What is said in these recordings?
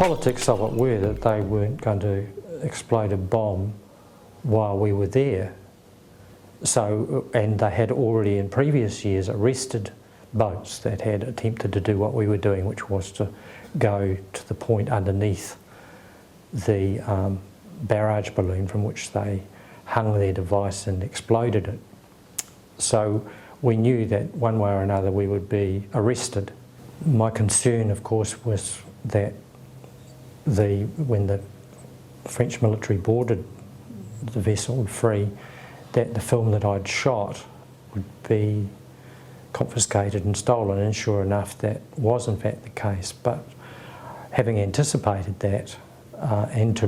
politics of it were that they weren't going to explode a bomb while we were there. So, and they had already in previous years arrested boats that had attempted to do what we were doing, which was to go to the point underneath the barrage balloon from which they hung their device and exploded it. So we knew that one way or another we would be arrested. My concern, of course, was that when the French military boarded the vessel free, that the film that I'd shot would be confiscated and stolen, and sure enough that was in fact the case. But having anticipated that, and to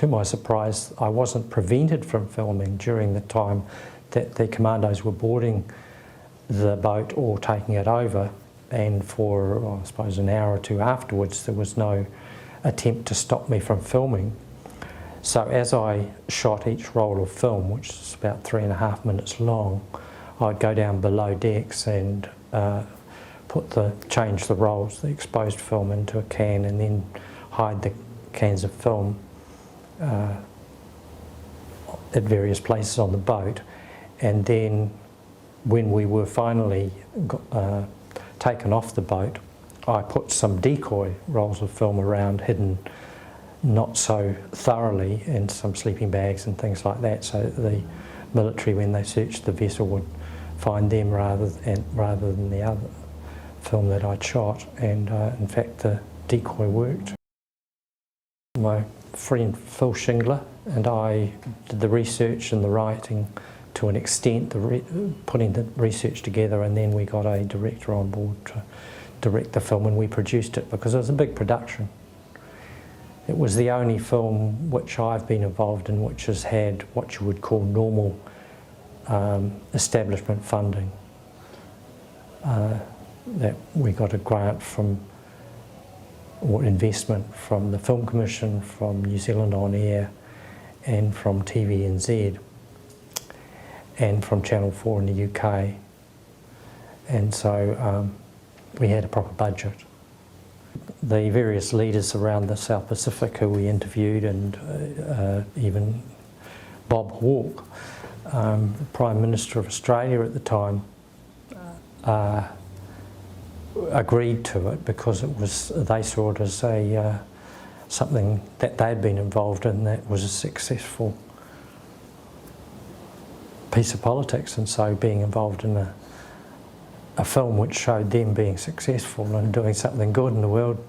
my surprise, I wasn't prevented from filming during the time that the commandos were boarding the boat or taking it over, and for I suppose an hour or two afterwards there was no attempt to stop me from filming. So as I shot each roll of film, which is about 3.5 minutes long, I'd go down below decks and change the rolls, the exposed film, into a can, and then hide the cans of film at various places on the boat. And then when we were finally taken off the boat, I put some decoy rolls of film around, hidden not so thoroughly, in some sleeping bags and things like that, so that the military, when they searched the vessel, would find them rather than the other film that I'd shot. And in fact the decoy worked. My friend Phil Shingler and I did the research and the writing to an extent, putting the research together, and then we got a director on board to direct the film, and we produced it because it was a big production. It was the only film which I've been involved in which has had what you would call normal establishment funding. That we got a grant from, or investment from the Film Commission, from New Zealand On Air, and from TVNZ, and from Channel 4 in the UK. And so we had a proper budget. The various leaders around the South Pacific who we interviewed, and even Bob Hawke, the Prime Minister of Australia at the time, agreed to it because they saw it as something that they'd been involved in that was a successful piece of politics, and so being involved in a film which showed them being successful and doing something good in the world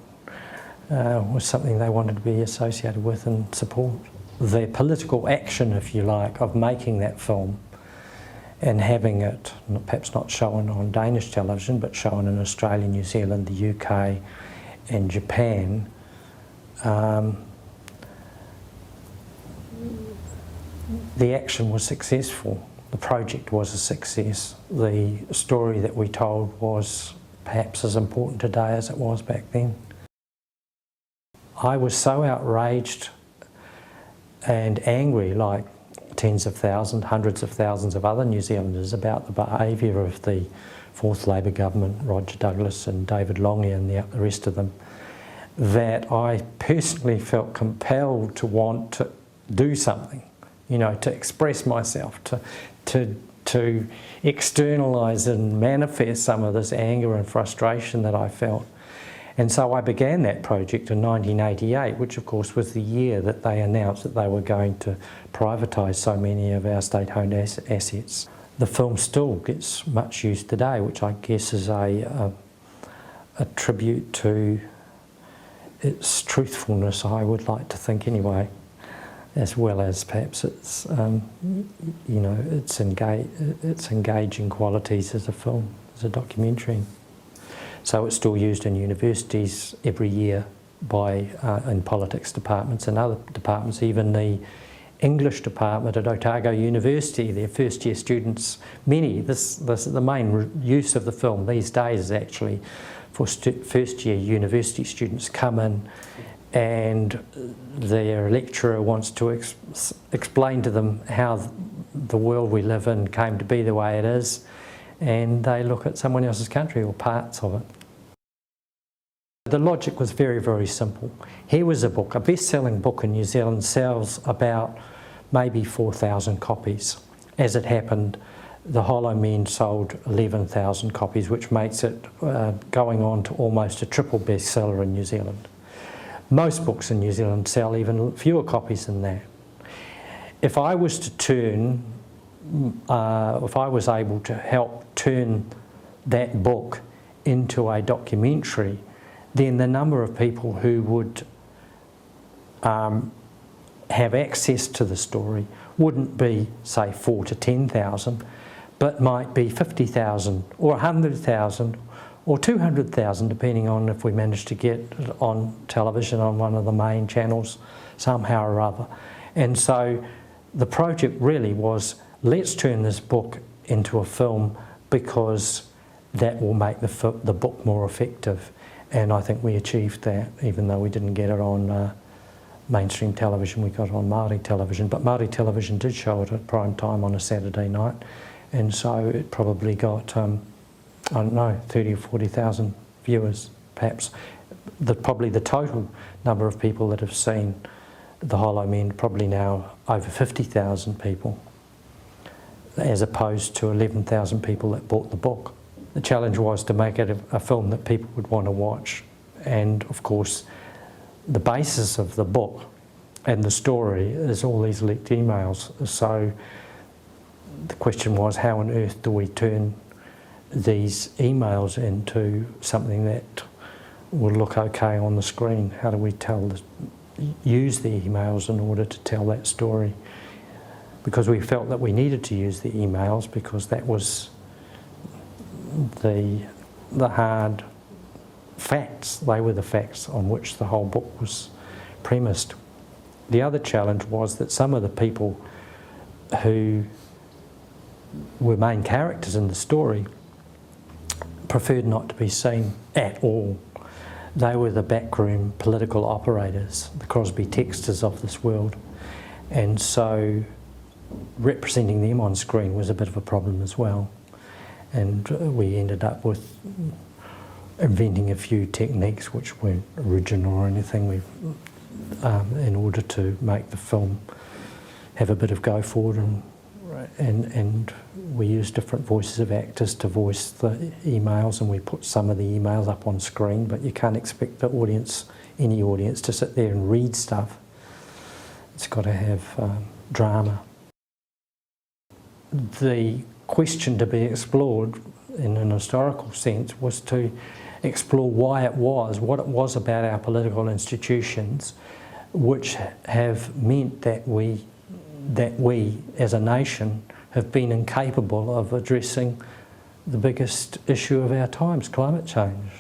was something they wanted to be associated with and support. The political action, if you like, of making that film and having it perhaps not shown on Danish television but shown in Australia, New Zealand, the UK and Japan, the action was successful. The project was a success. The story that we told was perhaps as important today as it was back then. I was so outraged and angry, like tens of thousands, hundreds of thousands of other New Zealanders, about the behaviour of the fourth Labour government, Roger Douglas and David Lange and the rest of them, that I personally felt compelled to want to do something, you know, to express myself, to externalise and manifest some of this anger and frustration that I felt. And so I began that project in 1988, which of course was the year that they announced that they were going to privatise so many of our state-owned assets. The film still gets much used today, which I guess is a tribute to its truthfulness, I would like to think anyway, as well as perhaps its, you know, its engaging qualities as a film, as a documentary. So it's still used in universities every year by, in politics departments and other departments. Even the English department at Otago University, their first year students, the main use of the film these days is actually for first year university students come in and their lecturer wants to explain to them how the world we live in came to be the way it is, and they look at someone else's country or parts of it. The logic was very, very simple. Here was a book, a best-selling book in New Zealand, sells about maybe 4,000 copies. As it happened, The Hollow Men sold 11,000 copies, which makes it going on to almost a triple bestseller in New Zealand. Most books in New Zealand sell even fewer copies than that. If I was to turn, if I was able to help turn that book into a documentary, then the number of people who would have access to the story wouldn't be, say, 4,000 to 10,000, but might be 50,000 or 100,000 or 200,000, depending on if we manage to get it on television on one of the main channels somehow or other. And so the project really was, let's turn this book into a film because that will make the book more effective. And I think we achieved that, even though we didn't get it on mainstream television. We got it on Māori television, but Māori television did show it at prime time on a Saturday night, and so it probably got, I don't know, 30 or 40,000 viewers, perhaps. Probably the total number of people that have seen The Hollow Men, probably now over 50,000 people, as opposed to 11,000 people that bought the book. The challenge was to make it a film that people would want to watch, and of course the basis of the book and the story is all these leaked emails. So the question was, how on earth do we turn these emails into something that will look okay on the screen? How do we use the emails in order to tell that story? Because we felt that we needed to use the emails because that was the hard facts. They were the facts on which the whole book was premised. The other challenge was that some of the people who were main characters in the story preferred not to be seen at all. They were the backroom political operators, the Crosby Texters of this world, and so representing them on screen was a bit of a problem as well. And we ended up with inventing a few techniques which weren't original or anything, in order to make the film have a bit of go forward, and we used different voices of actors to voice the emails, and we put some of the emails up on screen, but you can't expect the audience, any audience, to sit there and read stuff. It's got to have drama. The question to be explored in an historical sense was to explore why it was, what it was about our political institutions which have meant that we as a nation have been incapable of addressing the biggest issue of our times, climate change.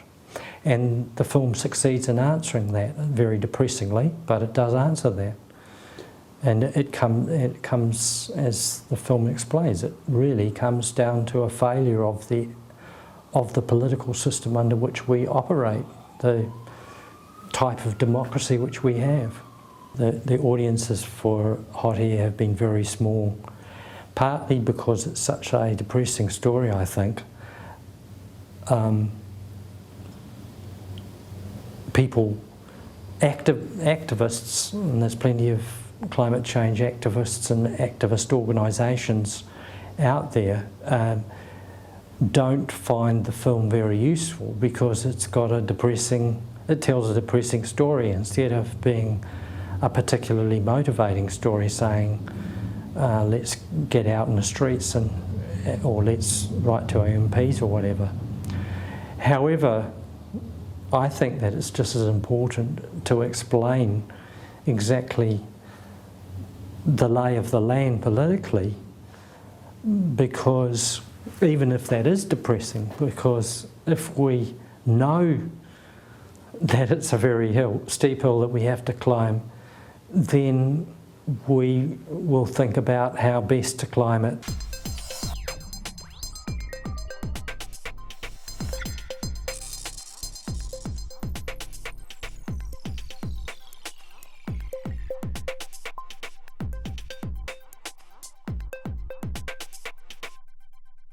And the film succeeds in answering that, very depressingly, but it does answer that. And it comes, as the film explains, it really comes down to a failure of the political system under which we operate, the type of democracy which we have. The audiences for Hot Air have been very small, partly because it's such a depressing story, I think. Activists, and there's plenty of climate change activists and activist organisations out there, don't find the film very useful because it's got it tells a depressing story instead of being a particularly motivating story saying, let's get out in the streets or let's write to our MPs or whatever. However, I think that it's just as important to explain exactly the lay of the land politically, because even if that is depressing, because if we know that it's a very steep hill that we have to climb, then we will think about how best to climb it.